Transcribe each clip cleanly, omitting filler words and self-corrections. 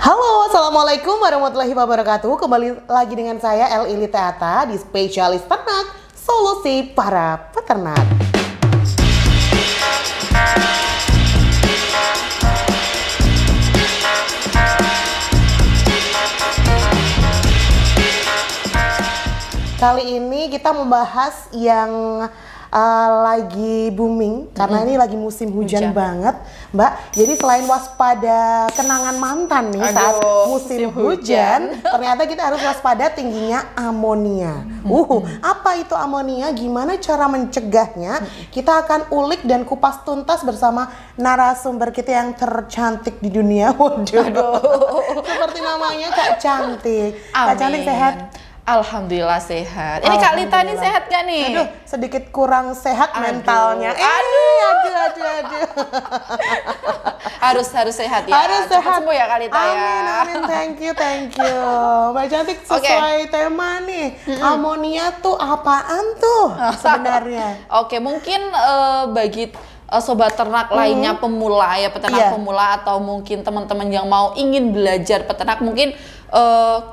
Halo, assalamualaikum warahmatullahi wabarakatuh. Kembali lagi dengan saya Eli Teata di Spesialis Ternak, solusi para peternak. Kali ini kita membahas yang lagi booming karena ini lagi musim hujan banget, Mbak. Jadi selain waspada kenangan mantan nih saat musim hujan, ternyata kita harus waspada tingginya amonia. Apa itu amonia? Gimana cara mencegahnya? Kita akan ulik dan kupas tuntas bersama narasumber kita yang tercantik di dunia. Seperti namanya Kak Cantik. Kak Cantik sehat? Alhamdulillah sehat. Ini Kak Lita nih sehat gak nih? Aduh, sedikit kurang sehat mentalnya. Aduh. harus sehat ya. Harus sehat. Sembuh ya Kak Lita ya. Amin. Thank you. Mbak Cantik, sesuai tema nih. Amonia tuh apaan tuh sebenarnya? Oke, mungkin bagi sobat ternak lainnya pemula ya, peternak pemula atau mungkin teman-teman yang mau ingin belajar peternak mungkin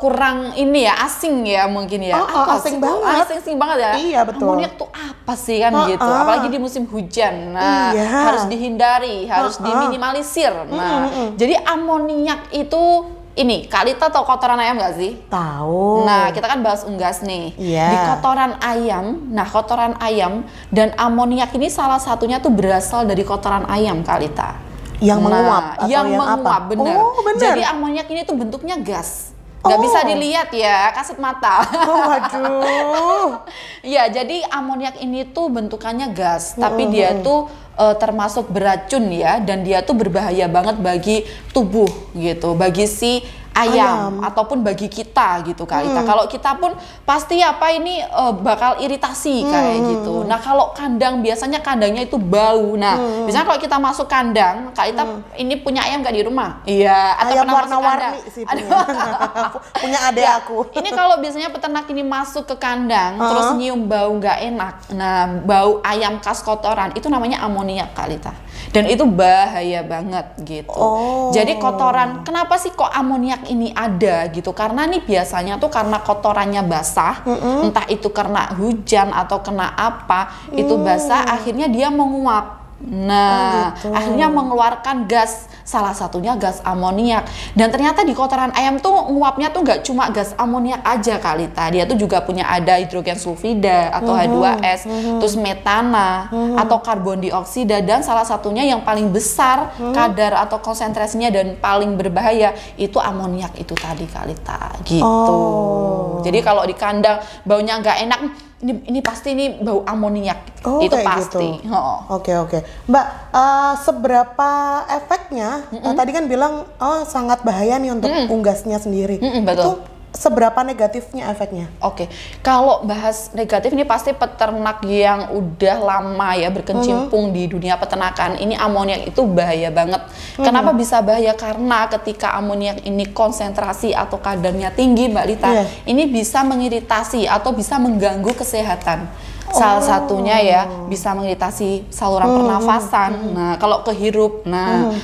kurang ini ya, asing ya mungkin ya. Asing banget. Asing banget ya. Iya, betul. Amonia tuh apa sih kan gitu. Apalagi di musim hujan. Nah, harus dihindari, harus diminimalisir. Nah, jadi amoniak itu ini, Kak Lita tahu kotoran ayam nggak sih? Tahu. Nah, kita kan bahas unggas nih. Iya. Di kotoran ayam, kotoran ayam dan amoniak ini salah satunya tuh berasal dari kotoran ayam, Kak Lita. Yang menguap atau yang menguap, apa? bener. Oh, bener. Jadi amoniak ini tuh bentuknya gas. Nggak bisa dilihat ya, kasat mata. Waduh. Ya, jadi amoniak ini tuh bentukannya gas, tapi dia tuh termasuk beracun ya, dan dia tuh berbahaya banget bagi tubuh gitu, bagi si ayam ataupun bagi kita gitu Kak Lita. Kalau kita pun pasti bakal iritasi kayak gitu. Nah, kalau kandang biasanya kandangnya itu bau. Nah, biasanya kalau kita masuk kandang, Kak Lita ini punya ayam gak di rumah? Iya, atau ayam pernah warna-warni sih punya adek aku. Ini kalau biasanya peternak ini masuk ke kandang terus nyium bau nggak enak. Nah, bau ayam khas kotoran itu namanya amoniak Kak Lita. Dan itu bahaya banget gitu. Jadi kotoran, kenapa sih kok amoniak ini ada gitu? Karena nih biasanya tuh karena kotorannya basah, entah itu karena hujan atau kena apa, itu basah akhirnya dia menguap. Nah, akhirnya mengeluarkan gas, salah satunya gas amoniak. Dan ternyata di kotoran ayam tuh nguapnya tuh nggak cuma gas amoniak aja Kak Lita. Dia tuh juga punya ada hidrogen sulfida atau H2S, terus metana atau karbon dioksida, dan salah satunya yang paling besar kadar atau konsentrasinya dan paling berbahaya itu amoniak itu tadi Kak Lita gitu. Jadi kalau di kandang baunya nggak enak, ini pasti ini bau amoniak, itu pasti. Gitu. Oke. Mbak, seberapa efeknya? Tadi kan bilang sangat bahaya nih untuk unggasnya sendiri. Betul. Itu seberapa negatifnya efeknya? Oke, kalau bahas negatif ini pasti peternak yang udah lama ya berkecimpung di dunia peternakan, ini amoniak itu bahaya banget. Kenapa bisa bahaya? Karena ketika amoniak ini konsentrasi atau kadarnya tinggi Mbak Lita, ini bisa mengiritasi atau bisa mengganggu kesehatan. Salah satunya ya bisa mengiritasi saluran pernafasan. Nah, kalau kehirup,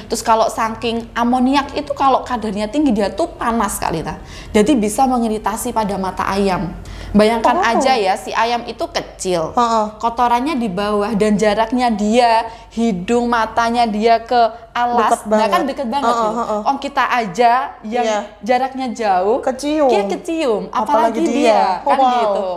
terus kalau saking amoniak itu kalau kadarnya tinggi dia tuh panas kali ta. Jadi bisa mengiritasi pada mata ayam. Bayangkan aja ya, si ayam itu kecil, kotorannya di bawah dan jaraknya dia, hidung matanya dia ke alas, kan deket banget gitu. Kita aja yang jaraknya jauh, kecium, apalagi dia kan gitu.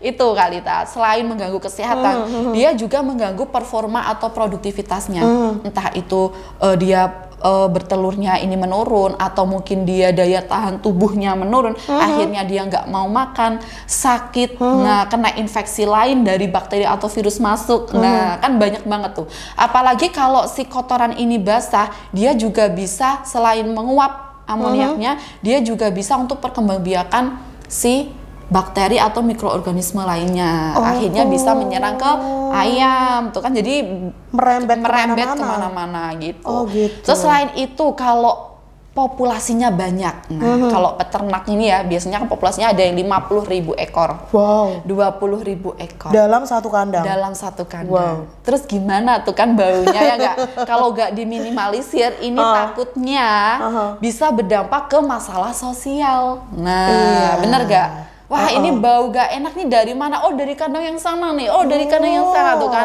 Itu Kak Lita, selain mengganggu kesehatan, dia juga mengganggu performa atau produktivitasnya. Entah itu dia bertelurnya ini menurun, atau mungkin dia daya tahan tubuhnya menurun, akhirnya dia nggak mau makan, sakit, nah kena infeksi lain dari bakteri atau virus masuk, nah kan banyak banget tuh. Apalagi kalau si kotoran ini basah, dia juga bisa selain menguap amoniaknya, dia juga bisa untuk perkembangbiakan si bakteri atau mikroorganisme lainnya. Akhirnya bisa menyerang ke ayam tuh kan, jadi merembet kemana-mana gitu. Terus selain itu, kalau populasinya banyak. Nah, kalau peternak ini ya biasanya kan populasinya ada yang 50.000 ekor. Wow. 20.000 ekor. Dalam satu kandang. Dalam satu kandang. Wow. Terus gimana tuh kan baunya ya nggak? Kalau nggak diminimalisir, ini takutnya bisa berdampak ke masalah sosial. Nah, bener nggak? Wah, ini bau gak enak nih dari mana? Oh, dari kandang yang sana nih. Oh, dari kandang yang sana tuh kan.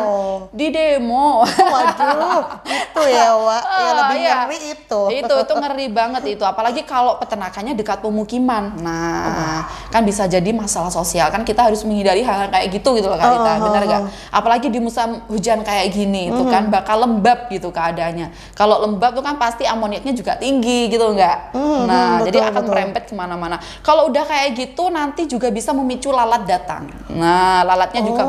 Di demo. Waduh, itu ya, Wak. Ya lebih ngeri itu. Itu ngeri banget itu. Apalagi kalau peternakannya dekat pemukiman. Nah, kan bisa jadi masalah sosial. Kan kita harus menghindari hal-hal kayak gitu loh Kak Rita. Benar gak? Apalagi di musim hujan kayak gini itu kan bakal lembab gitu keadaannya. Kalau lembab tuh kan pasti amoniaknya juga tinggi gitu enggak? Nah, jadi akan merembet kemana-mana. Kalau udah kayak gitu nanti juga bisa memicu lalat datang. Nah, lalatnya juga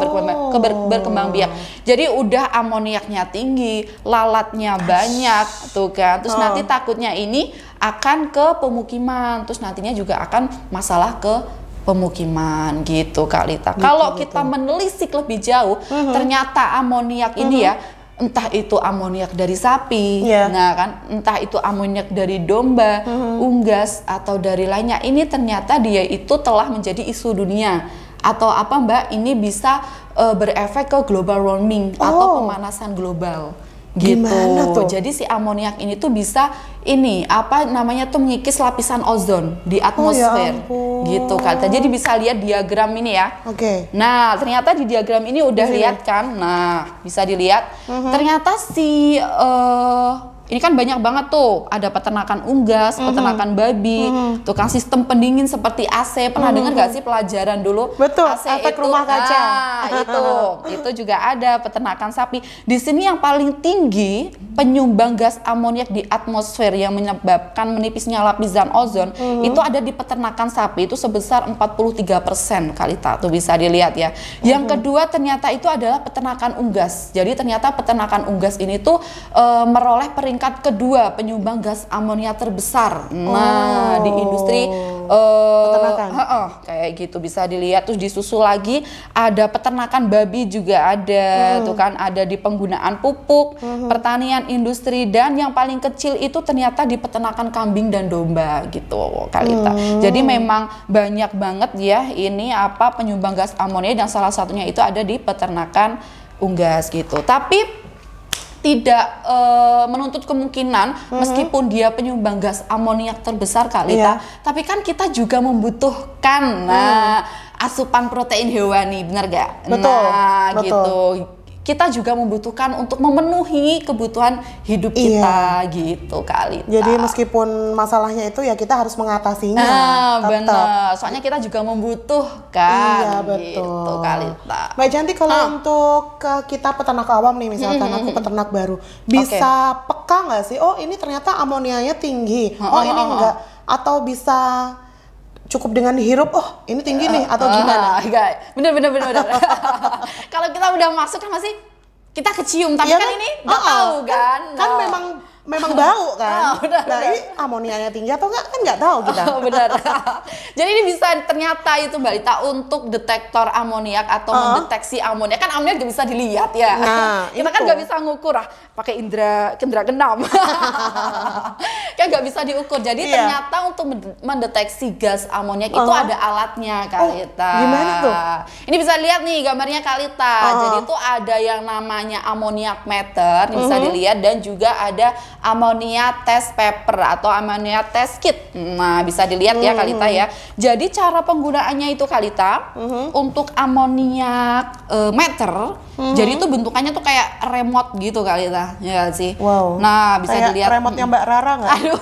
berkembang biak. Jadi udah amoniaknya tinggi, lalatnya banyak, tuh kan. Terus nanti takutnya ini akan ke pemukiman. Terus nantinya juga akan masalah ke pemukiman gitu Kak Lita. Kalau kita menelisik lebih jauh, ternyata amoniak ini ya entah itu amoniak dari sapi, nah kan, entah itu amoniak dari domba, unggas atau dari lainnya. Ini ternyata dia itu telah menjadi isu dunia. Atau apa Mbak? Ini bisa berefek ke global warming atau pemanasan global. Gitu. Gimana tuh? Jadi si amoniak ini tuh bisa mengikis lapisan ozon di atmosfer. Gitu kan. Jadi bisa lihat diagram ini ya. Nah, ternyata di diagram ini udah lihat kan. Nah, bisa dilihat. Ternyata si ini kan banyak banget tuh, ada peternakan unggas, peternakan babi, tuh kan sistem pendingin seperti AC. Pernah dengar gak sih pelajaran dulu? Betul, AC efek itu, rumah kaca. itu juga ada peternakan sapi. Di sini yang paling tinggi penyumbang gas amoniak di atmosfer yang menyebabkan menipisnya lapisan ozon itu ada di peternakan sapi, itu sebesar 43% Kalita, tuh bisa dilihat ya. Yang kedua ternyata itu adalah peternakan unggas. Jadi ternyata peternakan unggas ini tuh meroleh peringkat kedua penyumbang gas amonia terbesar. Nah, di industri peternakan. Kayak gitu bisa dilihat. Terus disusul lagi ada peternakan babi juga ada, tuh kan, ada di penggunaan pupuk, pertanian, industri, dan yang paling kecil itu ternyata di peternakan kambing dan domba gitu Kalita. Jadi memang banyak banget ya ini penyumbang gas amonia, dan salah satunya itu ada di peternakan unggas gitu. Tapi tidak menuntut kemungkinan meskipun dia penyumbang gas amoniak terbesar Kalita, tapi kan kita juga membutuhkan asupan protein hewani, benar gak? Betul, betul. Gitu. Kita juga membutuhkan untuk memenuhi kebutuhan hidup kita gitu Kalita. Jadi meskipun masalahnya itu ya kita harus mengatasinya. Benar. Soalnya kita juga membutuhkan. Iya, betul. Gitu Kalita. Mbak Janti, kalau untuk kita peternak awam nih, misalkan aku peternak baru, bisa peka nggak sih? Oh, ini ternyata amonianya tinggi. Oh, ini enggak. Atau bisa cukup dengan hirup, oh ini tinggi nih, atau gimana? Bener. Kalau kita udah masuk kan masih kita kecium, tapi kan ini nggak tahu kan? Kan memang bau kan? Nah ini amonianya tinggi atau enggak kan nggak tahu kita. Benar. Jadi ini bisa ternyata itu Mbak Lita untuk detektor amoniak atau mendeteksi amoniak. Kan amoniak nggak bisa dilihat ya. Nah, kita kan nggak bisa ngukur pakai indera keenam. Kan nggak bisa diukur. Jadi ternyata untuk mendeteksi gas amoniak itu ada alatnya Kalita. Gimana tuh? Ini bisa lihat nih gambarnya Kalita. Jadi itu ada yang namanya amoniak meter, ini bisa dilihat, dan juga ada ammonia test paper atau ammonia test kit. Nah, bisa dilihat ya Kalita ya. Jadi cara penggunaannya itu Kalita, untuk amoniak meter, jadi itu bentukannya tuh kayak remote gitu Kalita, ya sih. Wow. Nah, bisa kayak dilihat remote-nya Mbak Rara nggak? Aduh.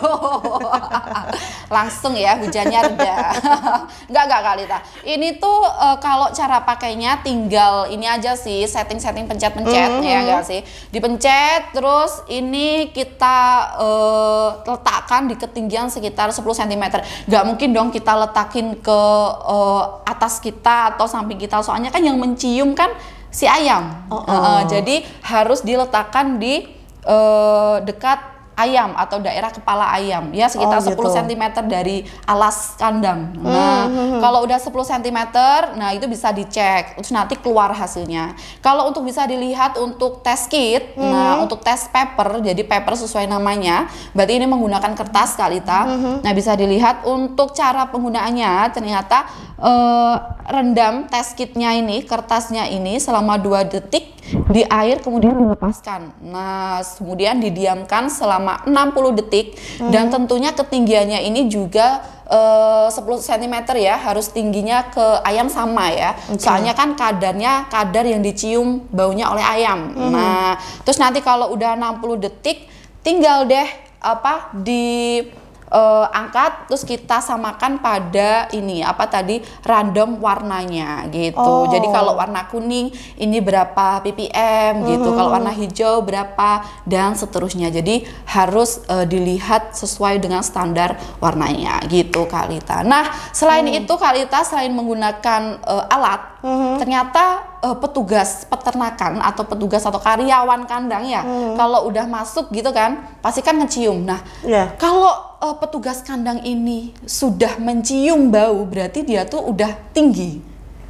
Langsung ya hujannya reda. Enggak Kalita. Ini tuh kalau cara pakainya tinggal ini aja sih, setting-setting pencet-pencet ya enggak sih. Dipencet, terus ini kita letakkan di ketinggian sekitar 10 cm. Nggak mungkin dong kita letakin ke atas kita atau samping kita, soalnya kan yang mencium kan si ayam. Jadi harus diletakkan di dekat ayam atau daerah kepala ayam ya, sekitar 10 cm dari alas kandang. Nah, kalau udah 10 cm, nah itu bisa dicek, terus nanti keluar hasilnya. Kalau untuk bisa dilihat untuk tes kit, nah untuk tes paper, jadi paper sesuai namanya, berarti ini menggunakan kertas Kalita. Nah, bisa dilihat untuk cara penggunaannya, ternyata rendam tes kitnya ini, kertasnya ini selama 2 detik di air, kemudian dilepaskan. Nah, kemudian didiamkan selama 60 detik dan tentunya ketinggiannya ini juga 10 cm ya, harus tingginya ke ayam sama ya. Soalnya kan kadar yang dicium baunya oleh ayam. Nah, terus nanti kalau udah 60 detik tinggal deh angkat, terus kita samakan pada ini random warnanya gitu. Jadi kalau warna kuning ini berapa ppm gitu, kalau warna hijau berapa, dan seterusnya. Jadi harus dilihat sesuai dengan standar warnanya gitu Kalita. Nah, selain itu Kalita, selain menggunakan alat, ternyata petugas peternakan atau petugas atau karyawan kandang ya, kalau udah masuk gitu kan pasti kan ngecium. Nah, kalau petugas kandang ini sudah mencium bau, berarti dia tuh udah tinggi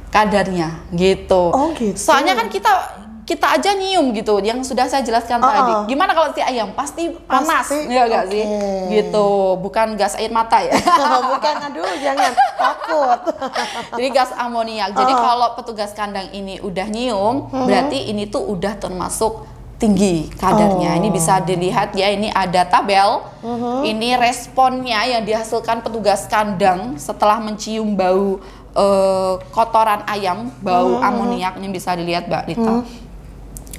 kadarnya gitu. Gitu. Soalnya kan kita aja nyium gitu, yang sudah saya jelaskan tadi. Gimana kalau si ayam? Pasti panas, ya gak sih? Gitu, bukan gas air mata ya. Bukan, aduh jangan, takut. Jadi gas amoniak. Jadi kalau petugas kandang ini udah nyium, berarti ini tuh udah termasuk tinggi kadarnya. Ini bisa dilihat ya, ini ada tabel. Ini responnya yang dihasilkan petugas kandang setelah mencium bau kotoran ayam, bau amoniak. Ini bisa dilihat Mbak Rita.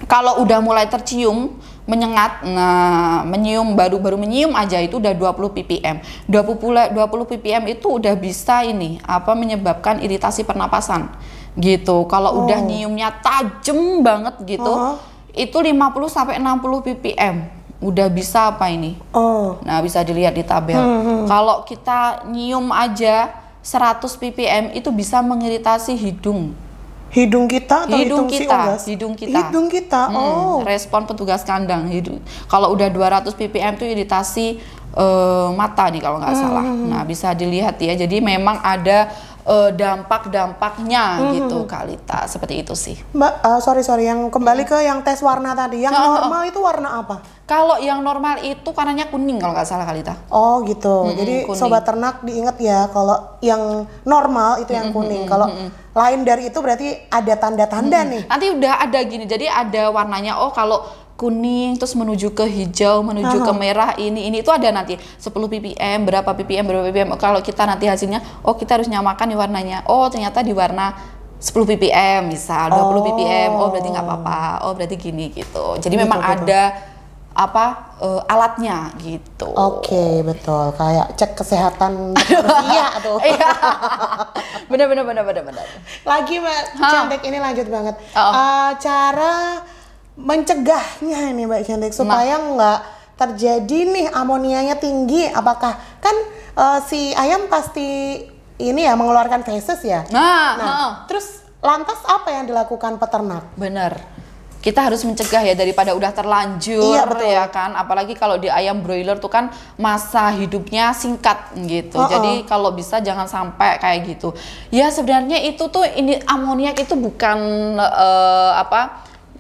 Kalau udah mulai tercium, menyengat, nah menyium, baru menyium aja itu udah 20 ppm. 20 ppm itu udah bisa menyebabkan iritasi pernapasan gitu. Kalau udah nyiumnya tajam banget gitu, itu 50 sampai 60 ppm. Udah bisa Nah, bisa dilihat di tabel. Kalau kita nyium aja 100 ppm itu bisa mengiritasi hidung. Hidung kita atau hidung kita? Hidung kita. Hidung kita. Respon petugas kandang hidung. Kalau udah 200 ppm itu iritasi mata nih kalau nggak salah. Nah, bisa dilihat ya. Jadi memang ada dampak-dampaknya gitu Kalita. Seperti itu sih. Mbak, sorry yang kembali ke yang tes warna tadi. Yang normal itu warna apa? Kalau yang normal itu warnanya kuning kalau nggak salah Kalita. Gitu. Jadi kuning. Sobat ternak diingat ya, kalau yang normal itu yang kuning. Kalau lain dari itu berarti ada tanda-tanda nih. Nanti udah ada gini. Jadi ada warnanya. Kalau kuning terus menuju ke hijau, menuju ke merah, ini itu ada nanti 10 ppm, berapa ppm. Kalau kita nanti hasilnya, kita harus nyamakan nih warnanya. Ternyata di warna 10 ppm misal, 20 ppm. Berarti nggak apa-apa. Berarti gini gitu. Jadi memang ada alatnya gitu. Oke, betul. Kayak cek kesehatan manusia tuh. Iya. Benar. Lagi Mbak Cantik, ini lanjut banget. Cara mencegahnya ini Mbak Cantik supaya nggak terjadi nih amonianya tinggi. Apakah kan si ayam pasti ini ya mengeluarkan feses ya. Terus lantas apa yang dilakukan peternak? Bener. Kita harus mencegah ya daripada udah terlanjur, ya kan. Apalagi kalau di ayam broiler tuh kan masa hidupnya singkat gitu. Jadi kalau bisa jangan sampai kayak gitu. Ya sebenarnya itu tuh amoniak itu bukan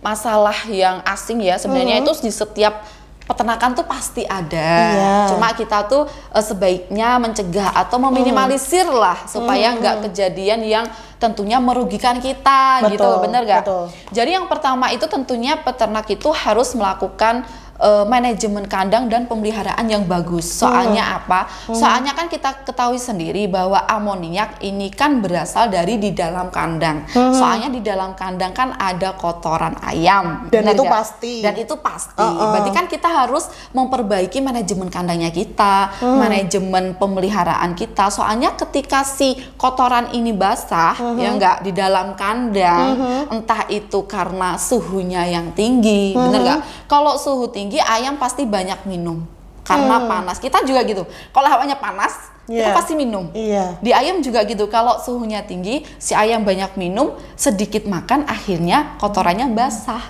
masalah yang asing ya. Sebenarnya itu di setiap peternakan tuh pasti ada. Cuma kita tuh sebaiknya mencegah atau meminimalisir lah supaya nggak kejadian yang tentunya merugikan kita. Gitu, bener gak? Jadi yang pertama itu tentunya peternak itu harus melakukan manajemen kandang dan pemeliharaan yang bagus. Soalnya apa? Soalnya kan kita ketahui sendiri bahwa amoniak ini kan berasal dari di dalam kandang. Soalnya di dalam kandang kan ada kotoran ayam. Dan itu pasti. Berarti kan kita harus memperbaiki manajemen kandangnya kita, manajemen pemeliharaan kita. Soalnya ketika si kotoran ini basah, ya enggak, di dalam kandang, entah itu karena suhunya yang tinggi, bener nggak? Kalau suhu tinggi, ayam pasti banyak minum karena panas. Kita juga gitu. Kalau hawanya panas, kita pasti minum. Di ayam juga gitu. Kalau suhunya tinggi, si ayam banyak minum, sedikit makan, akhirnya kotorannya basah.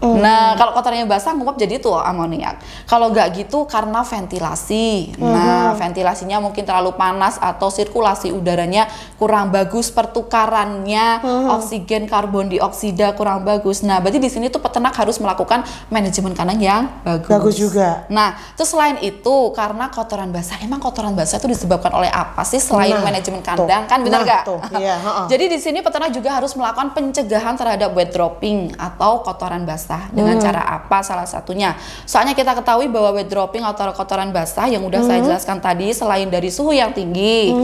Nah, kalau kotorannya basah nguap jadi tuh amoniak. Kalau nggak gitu karena ventilasi. Nah, ventilasinya mungkin terlalu panas atau sirkulasi udaranya kurang bagus, pertukarannya oksigen karbon dioksida kurang bagus. Nah, berarti di sini tuh peternak harus melakukan manajemen kandang yang bagus. Bagus juga. Nah, terus selain itu karena kotoran basah, emang kotoran basah itu disebabkan oleh apa sih selain manajemen kandang? Kan benar nggak? Iya, Jadi di sini peternak juga harus melakukan pencegahan terhadap wet dropping atau kotoran basah. Dengan cara apa salah satunya? Soalnya kita ketahui bahwa wet dropping atau kotoran basah yang udah saya jelaskan tadi, selain dari suhu yang tinggi,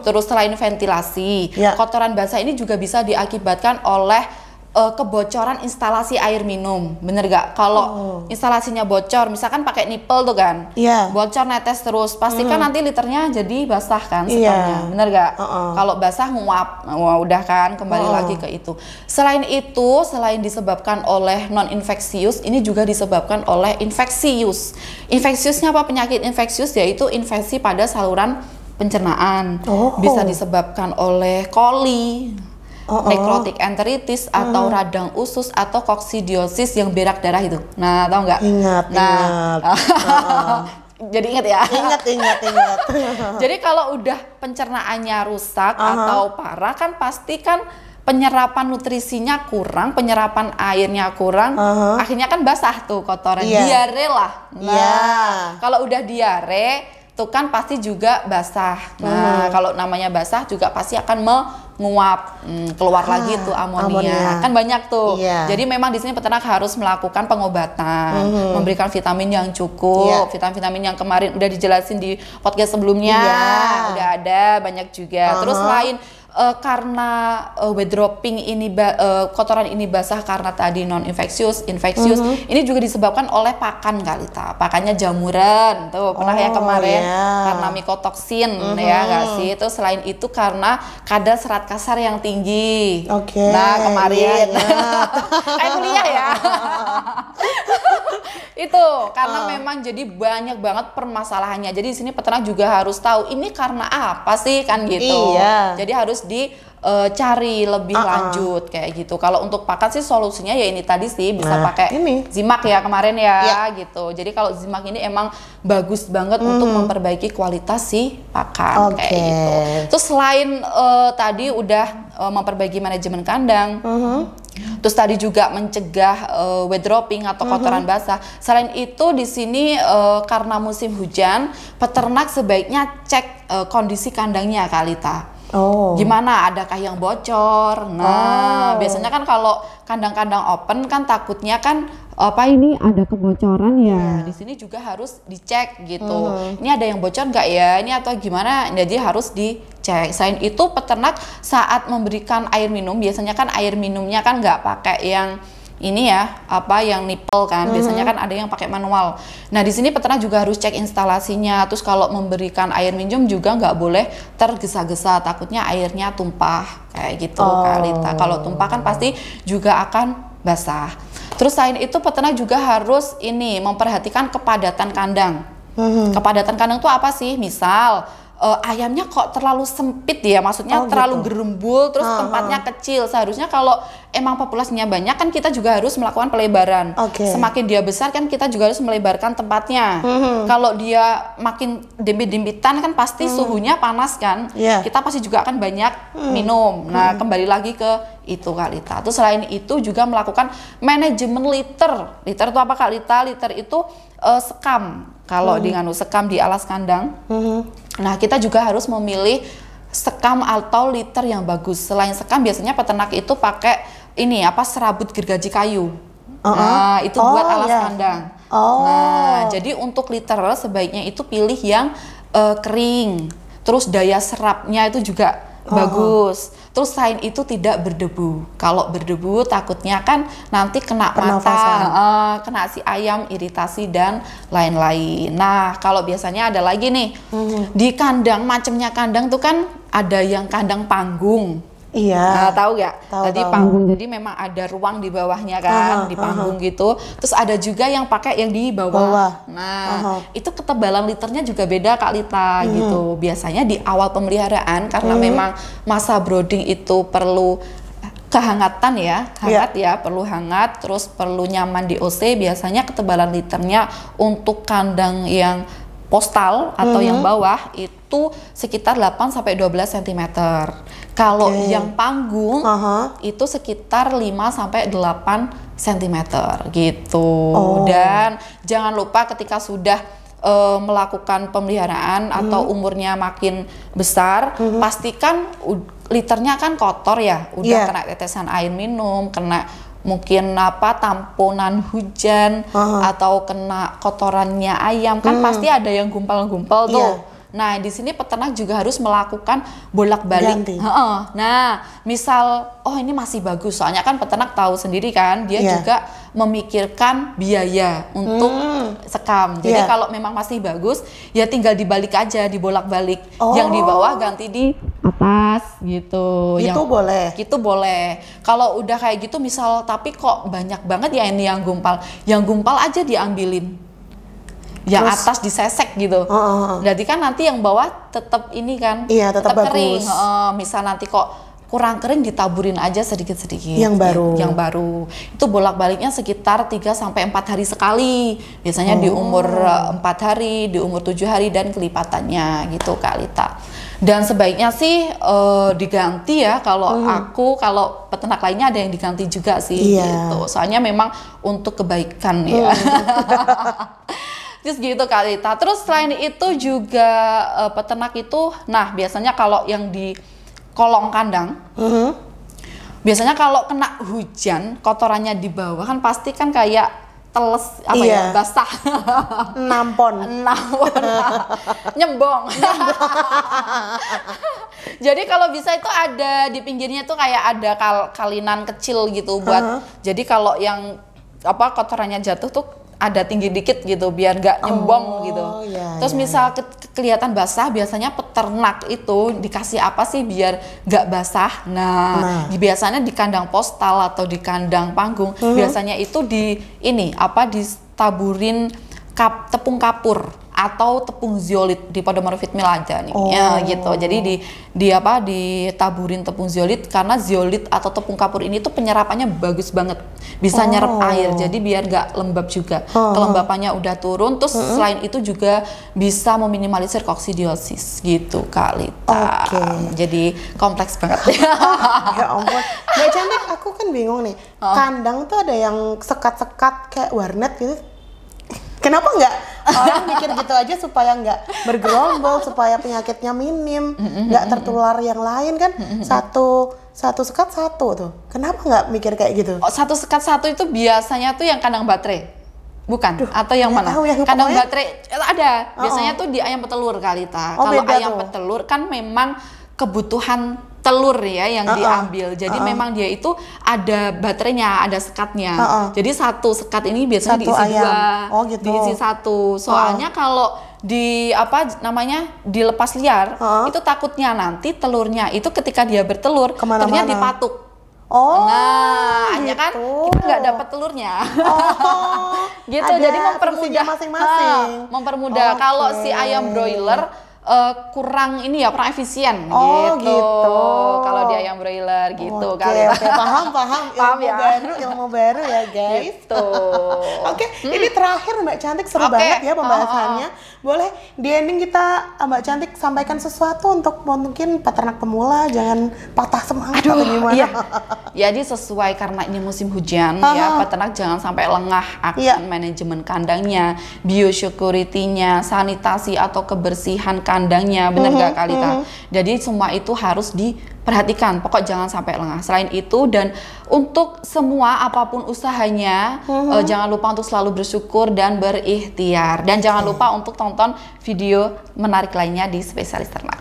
terus selain ventilasi, kotoran basah ini juga bisa diakibatkan oleh kebocoran instalasi air minum. Bener gak? Kalau instalasinya bocor, misalkan pakai nipple tuh kan, bocor netes terus, pastikan nanti liternya jadi basah kan setelahnya. Bener gak? Kalau basah nguap, wah udah kan kembali lagi ke itu. Selain itu, selain disebabkan oleh non infeksius, ini juga disebabkan oleh infeksius. Infeksiusnya apa? Penyakit infeksius yaitu infeksi pada saluran pencernaan. Bisa disebabkan oleh coli, nekrotik enteritis atau radang usus atau koksidiosis yang berak darah itu. Nah, tahu nggak? Ingat. Jadi ingat ya. Ingat. Jadi kalau udah pencernaannya rusak atau parah kan pasti kan penyerapan nutrisinya kurang, penyerapan airnya kurang, akhirnya kan basah tuh kotoran. Diare lah. Nah, kalau udah diare itu kan pasti juga basah. Nah, kalau namanya basah juga pasti akan menguap, keluar lagi tuh amonia. Kan banyak tuh. Jadi memang di sini peternak harus melakukan pengobatan, memberikan vitamin yang cukup. Vitamin-vitamin yang kemarin udah dijelasin di podcast sebelumnya, udah ada banyak juga. Terus lain karena wet dropping ini kotoran ini basah karena tadi non infeksius, ini juga disebabkan oleh pakan Kalita. Pakannya jamuran tuh pernah ya kemarin karena mikotoksin ya nggak sih. Terus selain itu karena kadar serat kasar yang tinggi. Nah kemarin kuliah ya. Itu karena memang jadi banyak banget permasalahannya. Jadi di sini peternak juga harus tahu ini karena apa sih kan gitu. Jadi harus dicari lebih lanjut kayak gitu. Kalau untuk pakan sih solusinya ya ini tadi sih bisa pakai Zimak ya kemarin ya gitu. Jadi kalau Zimak ini emang bagus banget untuk memperbaiki kualitas si pakan kayak gitu. Terus selain tadi udah memperbaiki manajemen kandang, terus tadi juga mencegah wet dropping atau kotoran basah. Selain itu di sini karena musim hujan, peternak sebaiknya cek kondisi kandangnya Kalita. Gimana, adakah yang bocor? Nah, biasanya kan kalau kandang-kandang open kan takutnya kan ini ada kebocoran ya. Di sini juga harus dicek gitu. Ini ada yang bocor nggak ya? Ini atau gimana? Jadi harus dicek. Selain itu peternak saat memberikan air minum, biasanya kan air minumnya kan nggak pakai yang ini ya, yang nipple kan, biasanya kan ada yang pakai manual. Nah di sini peternak juga harus cek instalasinya. Terus kalau memberikan air minum juga nggak boleh tergesa-gesa, takutnya airnya tumpah kayak gitu Kalita. Kalau tumpah kan pasti juga akan basah. Terus selain itu peternak juga harus memperhatikan kepadatan kandang. Kepadatan kandang itu apa sih? Misal ayamnya kok terlalu sempit ya, maksudnya terlalu gerembul, terus tempatnya kecil. Seharusnya kalau emang populasinya banyak kan kita juga harus melakukan pelebaran. Semakin dia besar kan kita juga harus melebarkan tempatnya. Kalau dia makin dempit-dempitan kan pasti suhunya panas kan. Kita pasti juga akan banyak minum. Nah kembali lagi ke itu Kalita. Terus selain itu juga melakukan manajemen liter. Liter itu apa Kalita? Liter itu sekam. Kalau sekam di alas kandang. Nah kita juga harus memilih sekam atau liter yang bagus. Selain sekam biasanya peternak itu pakai serabut gergaji kayu. Nah itu buat alas kandang. Nah jadi untuk liter sebaiknya itu pilih yang kering. Terus daya serapnya itu juga bagus. Terus selain itu tidak berdebu. Kalau berdebu takutnya kan nanti kena mata, kena si ayam, iritasi dan lain-lain. Nah kalau biasanya ada lagi nih di kandang, macamnya kandang tuh kan ada yang kandang panggung. Nah, tahu gak? Tadi panggung, jadi memang ada ruang di bawahnya kan, di panggung gitu. Terus ada juga yang pakai yang di bawah. Nah, itu ketebalan liternya juga beda Kak Lita gitu. Biasanya di awal pemeliharaan karena memang masa brooding itu perlu kehangatan ya, hangat ya, perlu hangat, terus perlu nyaman di OC. Biasanya ketebalan liternya untuk kandang yang postal atau yang bawah itu sekitar 8 sampai 12 cm. Kalau yang panggung itu sekitar 5 sampai 8 cm gitu. Dan jangan lupa ketika sudah melakukan pemeliharaan atau umurnya makin besar, pastikan liternya kan kotor ya, udah kena tetesan air minum, kena mungkin tamponan hujan atau kena kotorannya ayam, kan pasti ada yang gumpal-gumpal tuh. Nah, di sini peternak juga harus melakukan bolak-balik. Nah, misal ini masih bagus, soalnya kan peternak tahu sendiri kan, dia juga memikirkan biaya untuk sekam. Jadi kalau memang masih bagus, ya tinggal dibalik aja, dibolak-balik. Yang di bawah ganti di atas gitu. Itu boleh. Gitu boleh. Kalau udah kayak gitu misal, tapi kok banyak banget ya ini yang gumpal. Yang gumpal aja diambilin. Yang atas disesek gitu. Jadi kan nanti yang bawah tetap ini kan, tetap kering. bagus. Misal nanti kok kurang kering, ditaburin aja sedikit-sedikit. Yang baru. Yang baru. Itu bolak-baliknya sekitar 3 sampai 4 hari sekali. Biasanya di umur 4 hari, di umur 7 hari dan kelipatannya gitu Kak Lita. Dan sebaiknya sih diganti ya, kalau kalau peternak lainnya ada yang diganti juga sih gitu. Soalnya memang untuk kebaikan ya. Terus gitu Kak Lita. Terus selain itu juga peternak itu, nah biasanya kalau yang di kolong kandang, biasanya kalau kena hujan, kotorannya di bawah kan pasti kan kayak teles basah. Nampon. Nyembong. Jadi kalau bisa itu ada di pinggirnya tuh kayak ada kalinan kecil gitu buat. Jadi kalau yang kotorannya jatuh tuh ada tinggi dikit gitu biar nggak nyembong gitu. Terus misal kelihatan basah, biasanya peternak itu dikasih apa sih biar nggak basah? Nah, biasanya di kandang postal atau di kandang panggung, biasanya itu ditaburin tepung kapur atau tepung zeolit di Podomoro Feed Mill aja nih. Gitu. Jadi ditaburin tepung zeolit, karena zeolit atau tepung kapur ini tuh penyerapannya bagus banget. Bisa nyerap air, jadi biar nggak lembab juga. Kelembapannya udah turun, terus selain itu juga bisa meminimalisir koksidiosis gitu Kak Lita. Jadi kompleks banget. Ya ampun. Mbak Cantik, aku kan bingung nih. Kandang tuh ada yang sekat-sekat kayak warnet gitu. Kenapa nggak orang mikir gitu aja supaya nggak bergerombol, supaya penyakitnya minim, nggak tertular yang lain kan? Satu sekat satu tuh. Kenapa nggak mikir kayak gitu? Satu sekat satu itu biasanya tuh yang kandang baterai, bukan? Atau yang mana? Kandang baterai ada. Biasanya tuh di ayam petelur Kak Lita. Kalau ayam petelur kan memang kebutuhan telur ya yang diambil. Jadi memang dia itu ada baterainya, ada sekatnya. Jadi satu sekat ini biasanya diisi ayam. 2, diisi 1. Soalnya kalau dilepas liar, itu takutnya nanti telurnya itu ketika dia bertelur, telurnya dipatuk. Hanya kan kita nggak dapat telurnya. Gitu. Jadi mempermudah masing-masing. Mempermudah. Kalau si ayam broiler kurang efisien gitu. Kalau di ayam broiler gitu kali. Paham ya. Ilmu baru ya guys. Gitu. Ini terakhir Mbak Cantik, seru banget ya pembahasannya. Boleh di ending kita Mbak Cantik sampaikan sesuatu untuk mungkin peternak pemula, jangan patah semangat atau gimana? Jadi sesuai karena ini musim hujan ya, peternak jangan sampai lengah akan manajemen kandangnya, biosecurity-nya, sanitasi atau kebersihan kandangnya, bener gak Kak Lita? Jadi semua itu harus diperhatikan, pokok jangan sampai lengah. Selain itu, dan untuk semua apapun usahanya, jangan lupa untuk selalu bersyukur dan berikhtiar. Dan jangan lupa untuk tonton video menarik lainnya di Spesialis Ternak.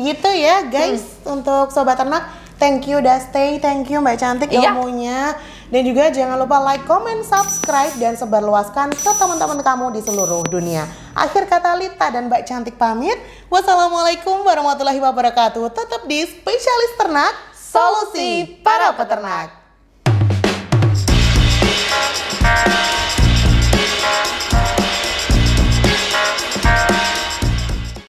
Gitu ya guys, untuk Sobat Ternak. Thank you udah stay, thank you Mbak Cantik ilmunya. Dan juga jangan lupa like, comment, subscribe, dan sebarluaskan ke teman-teman kamu di seluruh dunia. Akhir kata Lita dan Mbak Cantik pamit. Wassalamualaikum warahmatullahi wabarakatuh. Tetap di Spesialis Ternak, solusi para peternak.